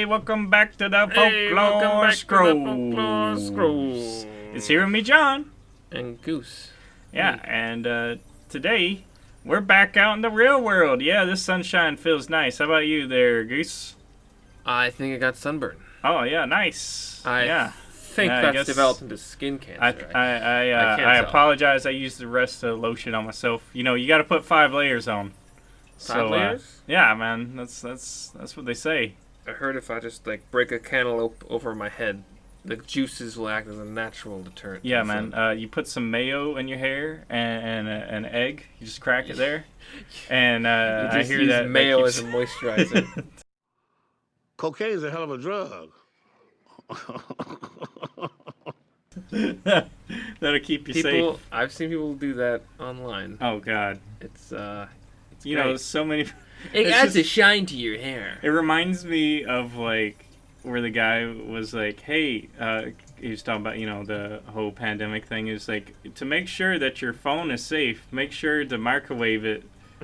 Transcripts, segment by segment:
welcome back to the Folklore Scrolls. It's here with me, John. And Goose. Yeah, and today we're back out in the real world. Yeah, this sunshine feels nice. How about you there, Goose? I think I got sunburn. Oh, yeah, nice. I think that's developed into skin cancer. I apologize. I used the rest of the lotion on myself. You know, you got to put 5 layers on. Five layers? Yeah, man. That's what they say. I heard if I just break a cantaloupe over my head, the juices will act as a natural deterrent. Yeah, man. You put some mayo in your hair and an egg. You just crack it there, and I hear that mayo as a moisturizer. Cocaine is a hell of a drug. That'll keep you safe. I've seen people do that online. Oh God, it's you know, so many. It adds a shine to your hair. It reminds me of where the guy was like, "Hey," he was talking about the whole pandemic thing. Is like, to make sure that your phone is safe, make sure to microwave it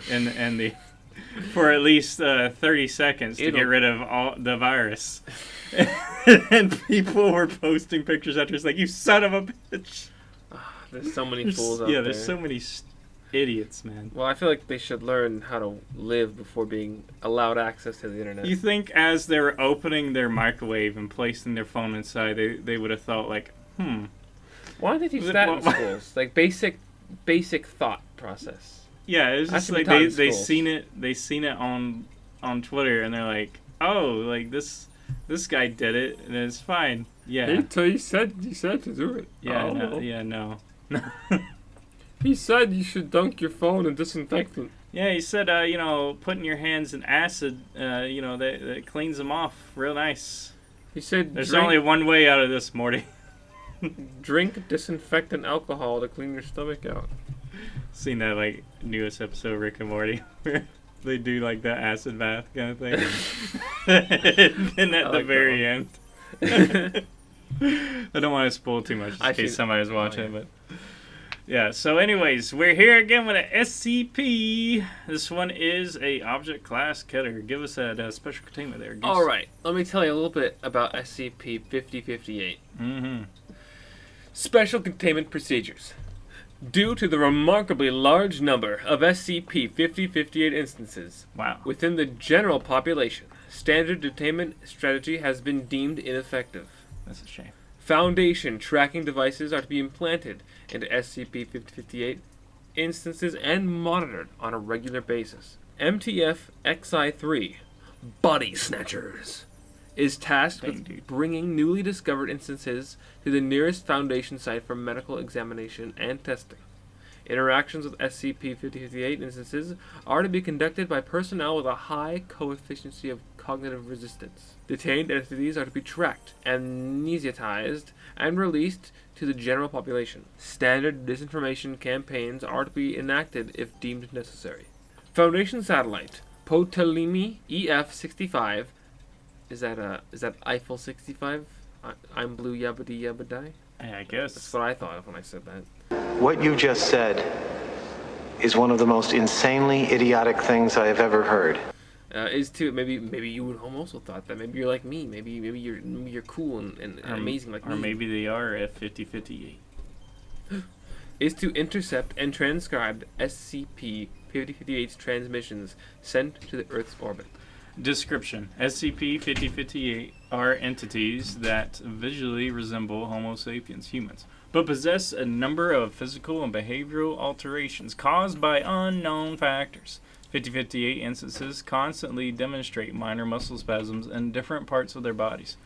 and the for at least 30 seconds to get rid of all the virus. And people were posting pictures after. It's like, you son of a bitch. There's so many fools out there. Yeah, there's so many idiots, man. Well, I feel like they should learn how to live before being allowed access to the internet. You think as they were opening their microwave and placing their phone inside, they would have thought why don't they teach that in schools? Like basic thought process. Yeah, it's just like they seen it on Twitter and they're like, oh, like this guy did it and it's fine. Yeah. He said to do it. Yeah, no. He said you should dunk your phone in disinfectant. Yeah, he said, putting your hands in acid, that cleans them off real nice. He said there's only one way out of this, Morty. Drink disinfectant alcohol to clean your stomach out. Seen that newest episode of Rick and Morty where they do the acid bath kind of thing. And at the very end. I don't want to spoil too much in case somebody's watching, but yeah, so anyways, we're here again with an SCP. This one is a object class Keter. Give us that special containment there, Goose. Alright, let me tell you a little bit about SCP-5058. Mm-hmm. Special containment procedures. Due to the remarkably large number of SCP-5058 instances within the general population, standard containment strategy has been deemed ineffective. That's a shame. Foundation tracking devices are to be implanted into SCP-5058 instances and monitored on a regular basis. MTF-XI-3, Body Snatchers, is tasked with bringing newly discovered instances to the nearest Foundation site for medical examination and testing. Interactions with SCP-5058 instances are to be conducted by personnel with a high coefficient of cognitive resistance. Detained entities are to be tracked, amnesiatized, and released to the general population. Standard disinformation campaigns are to be enacted if deemed necessary. Foundation satellite Ptolemy EF-65. Is that Eiffel 65? I'm blue yabbity yabbadai? I guess. That's what I thought of when I said that. What you just said is one of the most insanely idiotic things I have ever heard. Maybe you would also thought that. Maybe you're like me. Maybe you're cool and amazing like me. Or maybe they are at 5058. Is to intercept and transcribe SCP-5058's transmissions sent to the Earth's orbit. Description: SCP-5058 are entities that visually resemble Homo sapiens, humans, but possess a number of physical and behavioral alterations caused by unknown factors. 5058 instances constantly demonstrate minor muscle spasms in different parts of their bodies,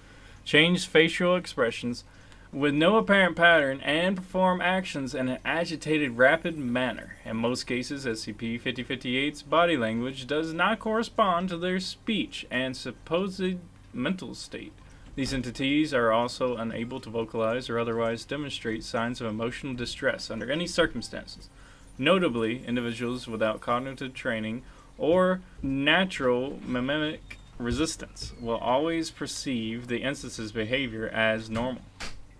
change facial expressions with no apparent pattern, and perform actions in an agitated, rapid manner. In most cases, SCP-5058's body language does not correspond to their speech and supposed mental state. These entities are also unable to vocalize or otherwise demonstrate signs of emotional distress under any circumstances. Notably, individuals without cognitive training or natural mimic resistance will always perceive the instance's behavior as normal.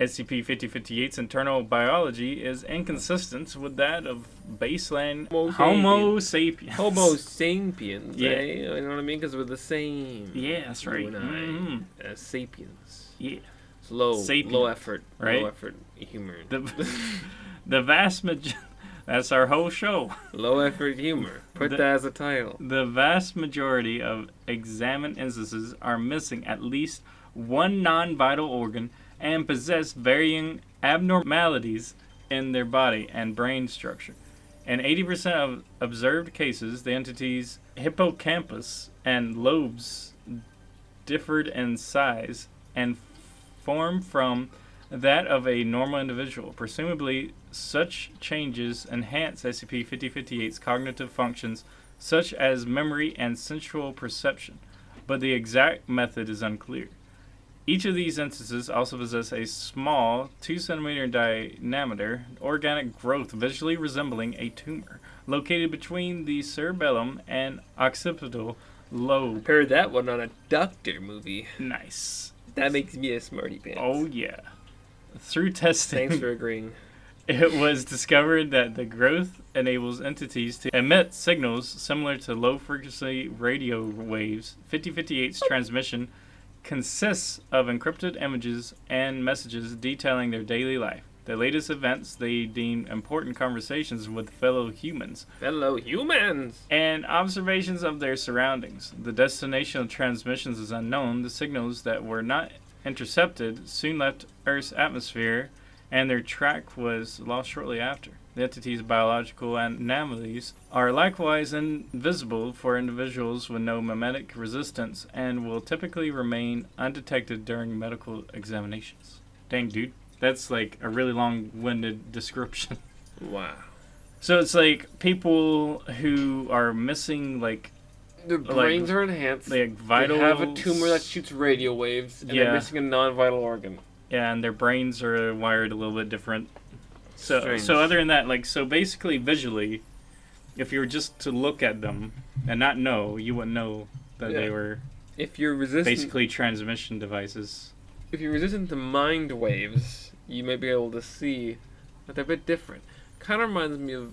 SCP-5058's internal biology is inconsistent with that of baseline Homo Homo sapiens. Homo sapiens, Yeah. eh? You know what I mean? Because we're the same. Yeah, that's right. You and I, Mhm. sapiens. Yeah. It's low Sapient, effort, right? low effort humor. The vast that's our whole show. Low effort humor. Put that as a title. The vast majority of examined instances are missing at least one non-vital organ and possess varying abnormalities in their body and brain structure. In 80% of observed cases, the entity's hippocampus and lobes differed in size and form from that of a normal individual. Presumably, such changes enhance SCP-5058's cognitive functions, such as memory and sensual perception, but the exact method is unclear. Each of these instances also possess a small, 2 cm diameter organic growth visually resembling a tumor, located between the cerebellum and occipital lobe. Heard that one on a Doctor movie. Nice. That makes me a smarty pants. Oh yeah. Through testing, Thanks for agreeing. it was discovered that the growth enables entities to emit signals similar to low-frequency radio waves. 5058's transmission consists of encrypted images and messages detailing their daily life, the latest events they deem important conversations with fellow humans, and observations of their surroundings. The destination of transmissions is unknown. The signals that were not intercepted soon left Earth's atmosphere, and their track was lost shortly after. The entity's biological anomalies are likewise invisible for individuals with no mimetic resistance and will typically remain undetected during medical examinations. Dang, dude. That's like a really long-winded description. Wow. So it's like people who are missing like Their brains are enhanced. like vital. They have a tumor that shoots radio waves, and they're missing a non-vital organ. Yeah, and their brains are wired a little bit different. Strange. So other than that, like, so basically visually, if you were just to look at them and not know, you wouldn't know that they were If you're resistant, basically transmission devices. if you're resistant to mind waves, you may be able to see that they're a bit different. Kind of reminds me of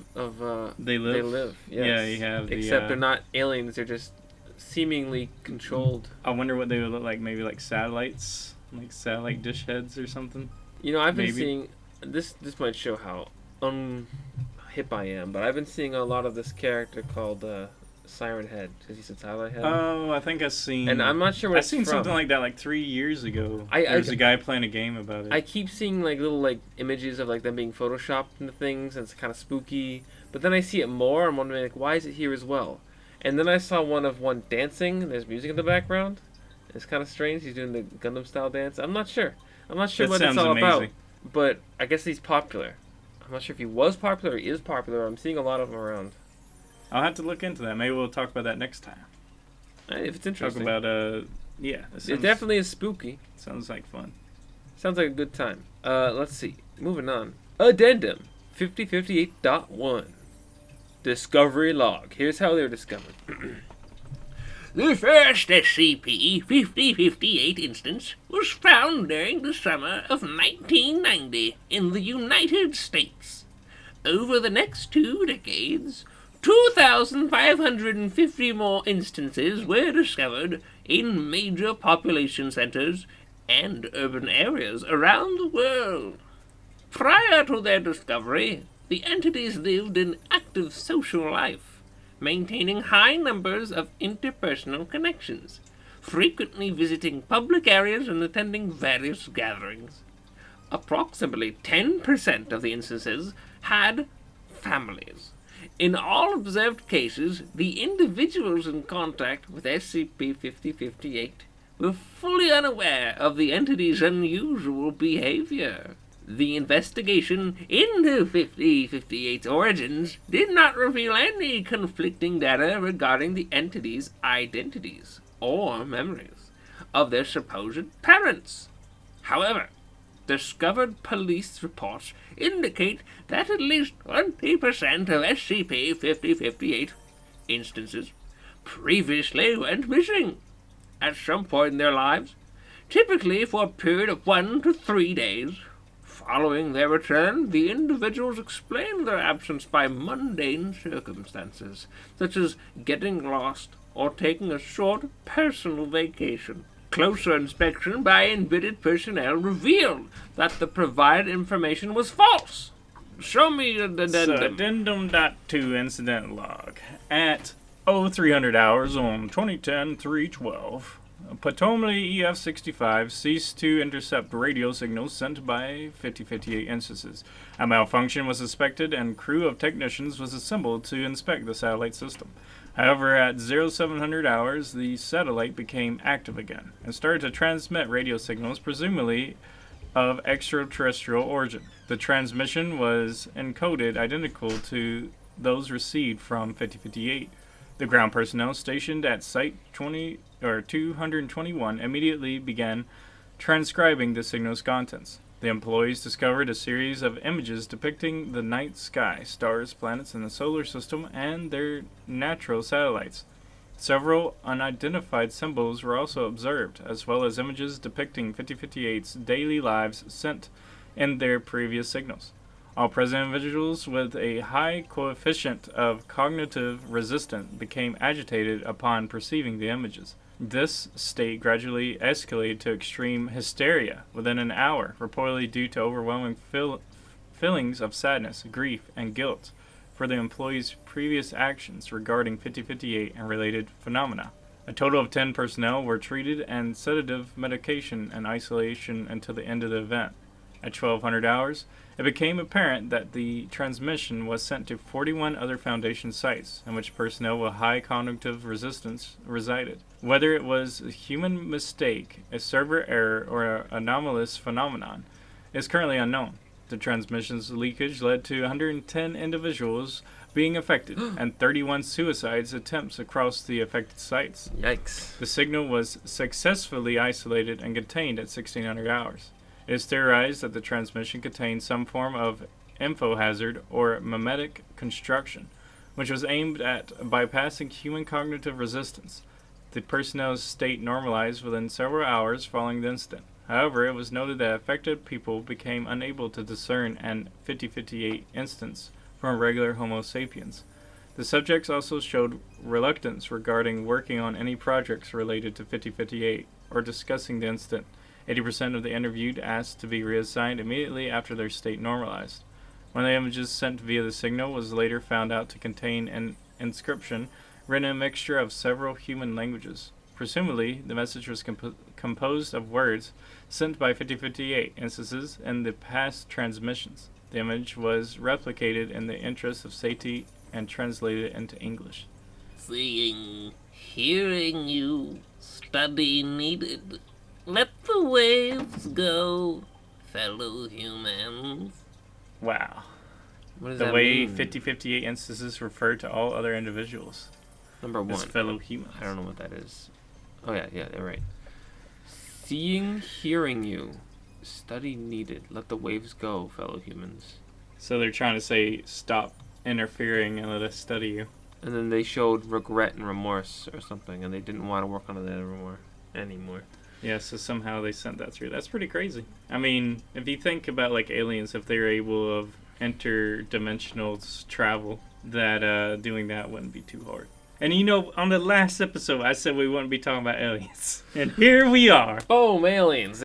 They live. They Live. Yes. Yeah, you have the. Except they're not aliens; they're just seemingly controlled. I wonder what they would look like. Maybe like satellites, like satellite dish heads or something. You know, I've been Maybe. seeing this. This might show how hip I am, but I've been seeing a lot of this character called Siren Head. Because he said Satellite Head. Oh, I think I've seen. And I'm not sure what I've it's seen from. something like that like 3 years ago. I- There was a guy playing a game about it. I keep seeing like little like images of like them being photoshopped into things, and it's kind of spooky. But then I see it more. I'm wondering like, why is it here as well? And then I saw one dancing. And there's music in the background. It's kind of strange. He's doing the Gundam style dance. I'm not sure. I'm not sure That what it's sounds all about. amazing. But I guess he's popular. I'm not sure if he was popular or is popular. I'm seeing a lot of them around. I'll have to look into that. Maybe we'll talk about that next time. If it's Talk interesting. about yeah. It definitely is spooky. sounds like fun. Sounds like a good time. Let's see. Moving on. Addendum 5058.1. Discovery log. Here's how they're discovered. The first SCP-5058 instance was found during the summer of 1990 in the United States. Over the next 2 decades, 2,550 more instances were discovered in major population centers and urban areas around the world. Prior to their discovery, the entities lived an active social life, maintaining high numbers of interpersonal connections, frequently visiting public areas and attending various gatherings. Approximately 10% of the instances had families. In all observed cases, the individuals in contact with SCP-5058 were fully unaware of the entity's unusual behavior. The investigation into 5058's origins did not reveal any conflicting data regarding the entity's identities or memories of their supposed parents. However, discovered police reports indicate that at least 20% of SCP-5058 instances previously went missing at some point in their lives, typically for a period of 1 to 3 days Following their return, the individuals explained their absence by mundane circumstances, such as getting lost or taking a short personal vacation. Closer inspection by embedded personnel revealed that the provided information was false. Show me the addendum. Addendum.2 incident log. At 0300 hours on 2010-312, Ptolemy EF-65 ceased to intercept radio signals sent by 5058 instances. A malfunction was suspected and crew of technicians was assembled to inspect the satellite system. However, at 0700 hours, the satellite became active again and started to transmit radio signals, presumably of extraterrestrial origin. The transmission was encoded identical to those received from 5058. The ground personnel stationed at Site 221 immediately began transcribing the signal's contents. The employees discovered a series of images depicting the night sky, stars, planets in the solar system, and their natural satellites. Several unidentified symbols were also observed, as well as images depicting 5058's daily lives sent in their previous signals. All present individuals with a high coefficient of cognitive resistance became agitated upon perceiving the images. This state gradually escalated to extreme hysteria within an hour, reportedly due to overwhelming feelings of sadness, grief, and guilt for the employees' previous actions regarding 5058 and related phenomena. A total of 10 personnel were treated and sedative medication and isolation until the end of the event. At 1200 hours, it became apparent that the transmission was sent to 41 other Foundation sites in which personnel with high cognitive resistance resided. Whether it was a human mistake, a server error, or an anomalous phenomenon is currently unknown. The transmission's leakage led to 110 individuals being affected and 31 suicide attempts across the affected sites. Yikes. The signal was successfully isolated and contained at 1600 hours. It is theorized that the transmission contained some form of infohazard or memetic construction, which was aimed at bypassing human cognitive resistance. The personnel's state normalized within several hours following the incident. However, it was noted that affected people became unable to discern an 5058 instance from regular Homo sapiens. The subjects also showed reluctance regarding working on any projects related to 5058 or discussing the incident. 80% of the interviewed asked to be reassigned immediately after their state normalized. One of the images sent via the signal was later found out to contain an inscription written in a mixture of several human languages. Presumably, the message was composed of words sent by 5058 instances in the past transmissions. The image was replicated in the interest of safety and translated into English. Seeing, hearing you, study needed. Let the waves go, fellow humans. Wow. What does The that way mean? 5058 instances refer to all other individuals Number as one. fellow humans. I don't know what that is. Oh yeah, they're right. Seeing, hearing you. Study needed. Let the waves go, fellow humans. So they're trying to say, stop interfering and let us study you. And then they showed regret and remorse or something, and they didn't want to work on it anymore. Yeah, so somehow they sent that through. That's pretty crazy. I mean, if you think about like aliens, if they were able of interdimensional travel, that doing that wouldn't be too hard. And you know, on the last episode, I said we wouldn't be talking about aliens. And here we are. Boom, aliens.